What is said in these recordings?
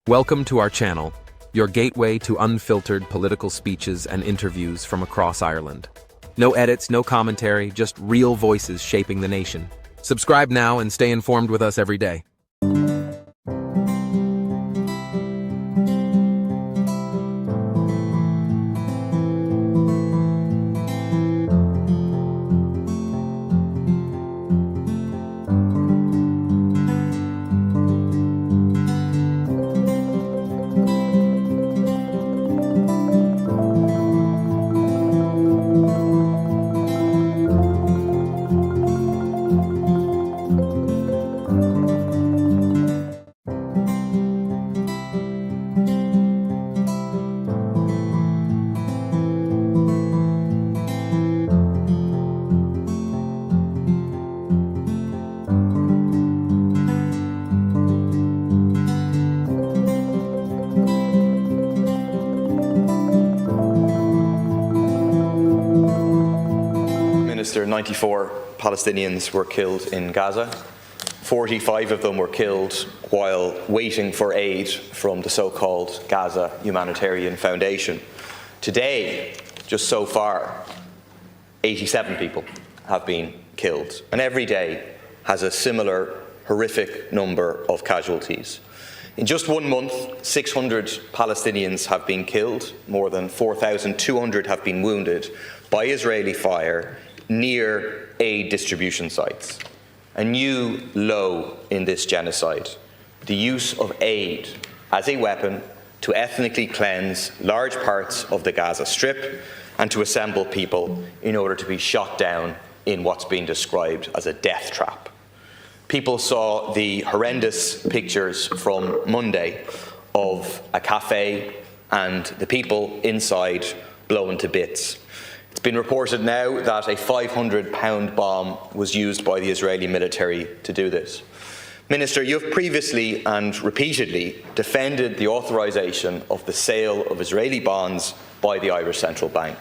Welcome to our channel, your gateway to unfiltered political speeches and interviews from across Ireland. No edits, no commentary, just real voices shaping the nation. Subscribe now and stay informed with us every day. Minister, 94 Palestinians were killed in Gaza. 45 of them were killed while waiting for aid from the so-called Gaza Humanitarian Foundation. Today, just so far, 87 people have been killed, and every day has a similar horrific number of casualties. In just 1 month, 600 Palestinians have been killed, more than 4,200 have been wounded by Israeli fire near aid distribution sites. A new low in this genocide, the use of aid as a weapon to ethnically cleanse large parts of the Gaza Strip and to assemble people in order to be shot down in what's been described as a death trap. People saw the horrendous pictures from Monday of a cafe and the people inside blown to bits. It's been reported now that a £500 bomb was used by the Israeli military to do this. Minister, you have previously and repeatedly defended the authorisation of the sale of Israeli bonds by the Irish Central Bank.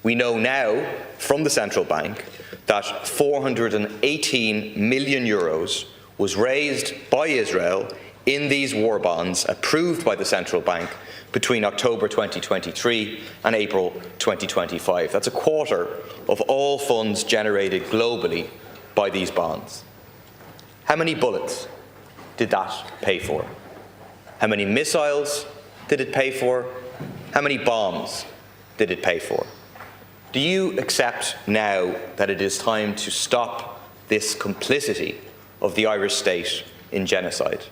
We know now from the Central Bank that €418 million was raised by Israel in these war bonds approved by the Central Bank between October 2023 and April 2025. That's a quarter of all funds generated globally by these bonds. How many bullets did that pay for? How many missiles did it pay for? How many bombs did it pay for? Do you accept now that it is time to stop this complicity of the Irish state in genocide?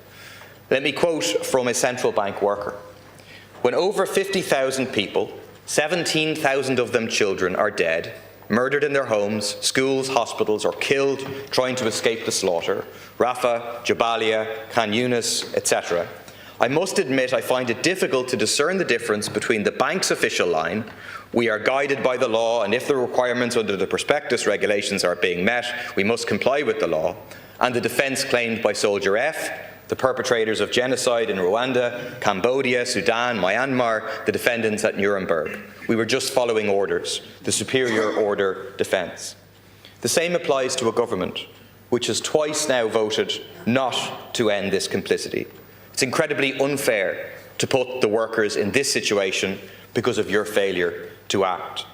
Let me quote from a central bank worker. When over 50,000 people, 17,000 of them children, are dead, murdered in their homes, schools, hospitals, or killed trying to escape the slaughter, Rafah, Jabalia, Khan Yunis, etc., I must admit I find it difficult to discern the difference between the bank's official line, we are guided by the law and if the requirements under the prospectus regulations are being met, we must comply with the law, and the defence claimed by Soldier F, the perpetrators of genocide in Rwanda, Cambodia, Sudan, Myanmar, the defendants at Nuremberg. We were just following orders, the superior order defence. The same applies to a government which has twice now voted not to end this complicity. It's incredibly unfair to put the workers in this situation because of your failure to act.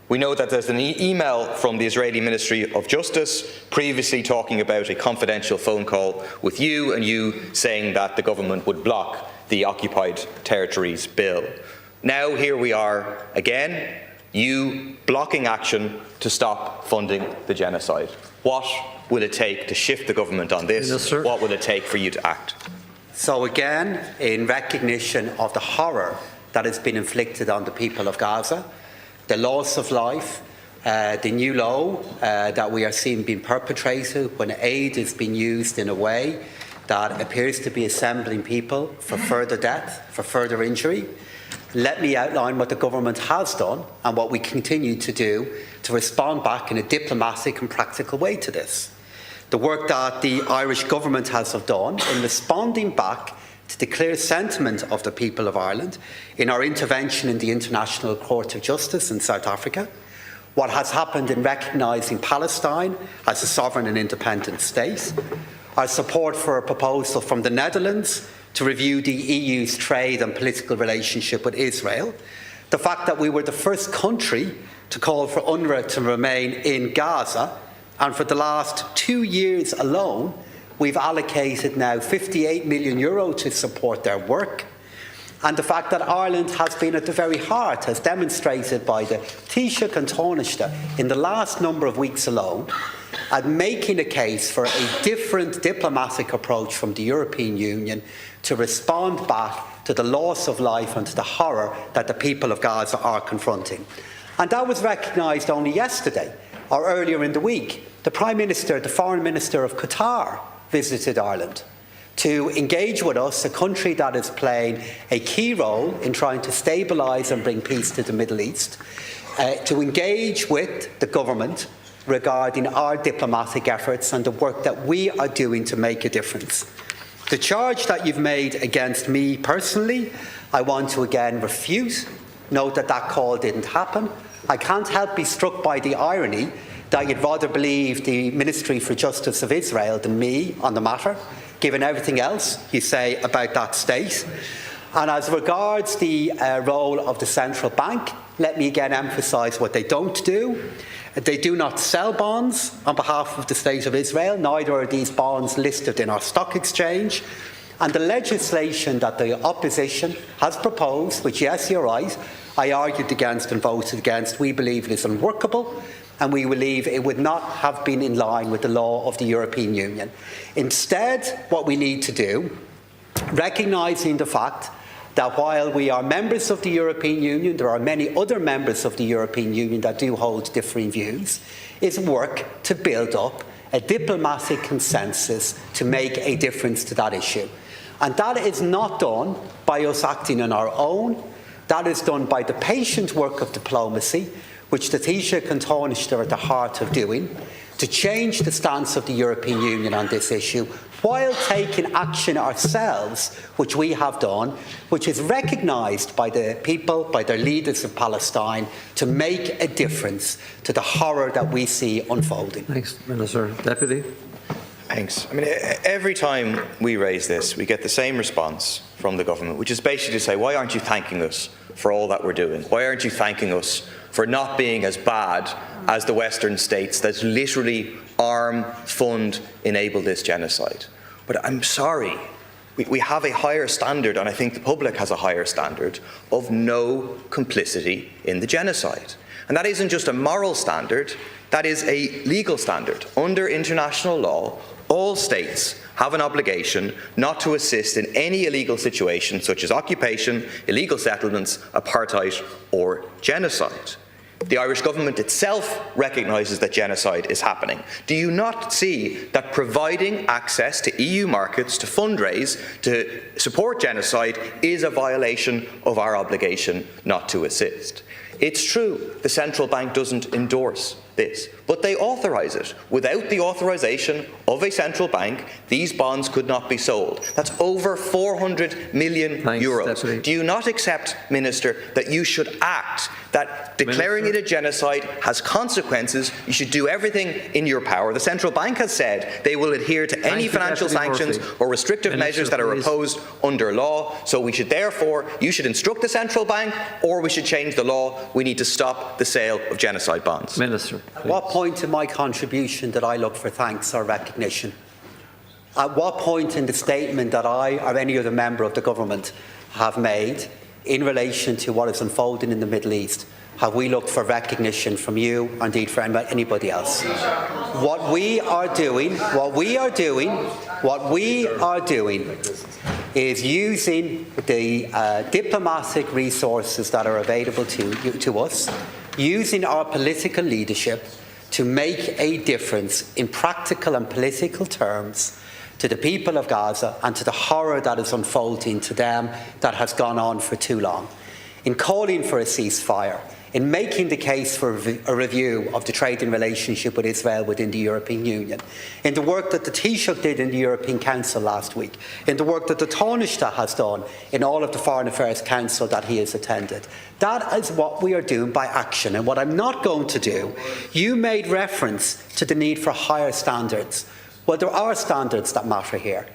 We know that there's an email from the Israeli Ministry of Justice previously talking about a confidential phone call with you and you saying that the government would block the Occupied Territories Bill. Now here we are again, you blocking action to stop funding the genocide. What will it take to shift the government on this? Minister. What will it take for you to act? So again, in recognition of the horror that has been inflicted on the people of Gaza, the loss of life, the new law that we are seeing being perpetrated when aid is being used in a way that appears to be assembling people for further death, for further injury. Let me outline what the government has done and what we continue to do to respond back in a diplomatic and practical way to this. The work that the Irish government has done in responding back to the clear sentiment of the people of Ireland in our intervention in the International Court of Justice in South Africa, what has happened in recognising Palestine as a sovereign and independent state, our support for a proposal from the Netherlands to review the EU's trade and political relationship with Israel, the fact that we were the first country to call for UNRWA to remain in Gaza, and for the last 2 years alone, we've allocated now €58 million to support their work, and the fact that Ireland has been at the very heart, as demonstrated by the Taoiseach and Taoiseach in the last number of weeks alone, at making a case for a different diplomatic approach from the European Union to respond back to the loss of life and to the horror that the people of Gaza are confronting. And that was recognised only yesterday, or earlier in the week. The Prime Minister, the Foreign Minister of Qatar, visited Ireland to engage with us, a country that is playing a key role in trying to stabilise and bring peace to the Middle East, to engage with the government regarding our diplomatic efforts and the work that we are doing to make a difference. The charge that you've made against me personally, I want to again refute. Note that that call didn't happen. I can't help be struck by the irony that you'd rather believe the Ministry for Justice of Israel than me on the matter, given everything else you say about that state. And as regards the role of the central bank, let me again emphasise what they don't do. They do not sell bonds on behalf of the State of Israel, neither are these bonds listed in our stock exchange. And the legislation that the opposition has proposed, which, yes, you're right, I argued against and voted against, we believe it is unworkable, and we believe it would not have been in line with the law of the European Union. Instead, what we need to do, recognising the fact that while we are members of the European Union, there are many other members of the European Union that do hold differing views, is work to build up a diplomatic consensus to make a difference to that issue. And that is not done by us acting on our own. That is done by the patient work of diplomacy, which the Taoiseach and Taoiseach are at the heart of doing, to change the stance of the European Union on this issue, while taking action ourselves, which we have done, which is recognised by the people, by their leaders of Palestine, to make a difference to the horror that we see unfolding. Thanks, Minister. Deputy. Thanks. I mean, every time we raise this, we get the same response from the government, which is basically to say, why aren't you thanking us for all that we're doing? Why aren't you thanking us for not being as bad as the Western states that literally arm, fund, enable this genocide? But I'm sorry, we have a higher standard, and I think the public has a higher standard, of no complicity in the genocide. And that isn't just a moral standard, that is a legal standard. Under international law, all states have an obligation not to assist in any illegal situation such as occupation, illegal settlements, apartheid or genocide. The Irish government itself recognises that genocide is happening. Do you not see that providing access to EU markets to fundraise to support genocide is a violation of our obligation not to assist? It's true the central bank doesn't endorse this, but they authorise it. Without the authorisation of a central bank, these bonds could not be sold. That's over €400 million. Deputy. Do you not accept, Minister, that you should act, that declaring it a genocide has consequences? You should do everything in your power. The central bank has said they will adhere to any financial sanctions or restrictive measures that are imposed under law. So we should therefore, you should instruct the central bank, or we should change the law. We need to stop the sale of genocide bonds. Minister. At what point in my contribution did I look for thanks or recognition? At what point in the statement that I or any other member of the government have made in relation to what is unfolding in the Middle East have we looked for recognition from you or indeed for anybody else? What we are doing is using the diplomatic resources that are available to us, using our political leadership to make a difference in practical and political terms to the people of Gaza and to the horror that is unfolding to them that has gone on for too long. In calling for a ceasefire, in making the case for a review of the trading relationship with Israel within the European Union, in the work that the Taoiseach did in the European Council last week, in the work that the Taoiseach has done in all of the Foreign Affairs Council that he has attended. That is what we are doing by action. And what I'm not going to do, you made reference to the need for higher standards. Well, there are standards that matter here.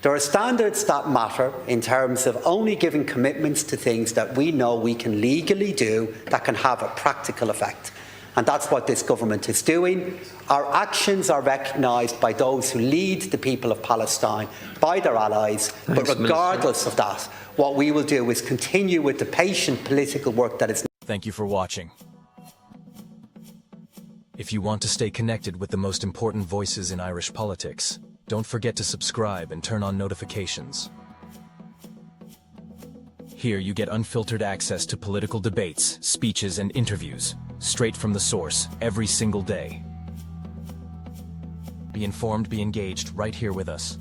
There are standards that matter in terms of only giving commitments to things that we know we can legally do that can have a practical effect. And that's what this government is doing. Our actions are recognised by those who lead the people of Palestine, by their allies, but regardless of that, what we will do is continue with the patient political work that is. Thank you for watching. If you want to stay connected with the most important voices in Irish politics, don't forget to subscribe and turn on notifications. Here you get unfiltered access to political debates, speeches, and interviews, straight from the source, every single day. Be informed, be engaged, right here with us.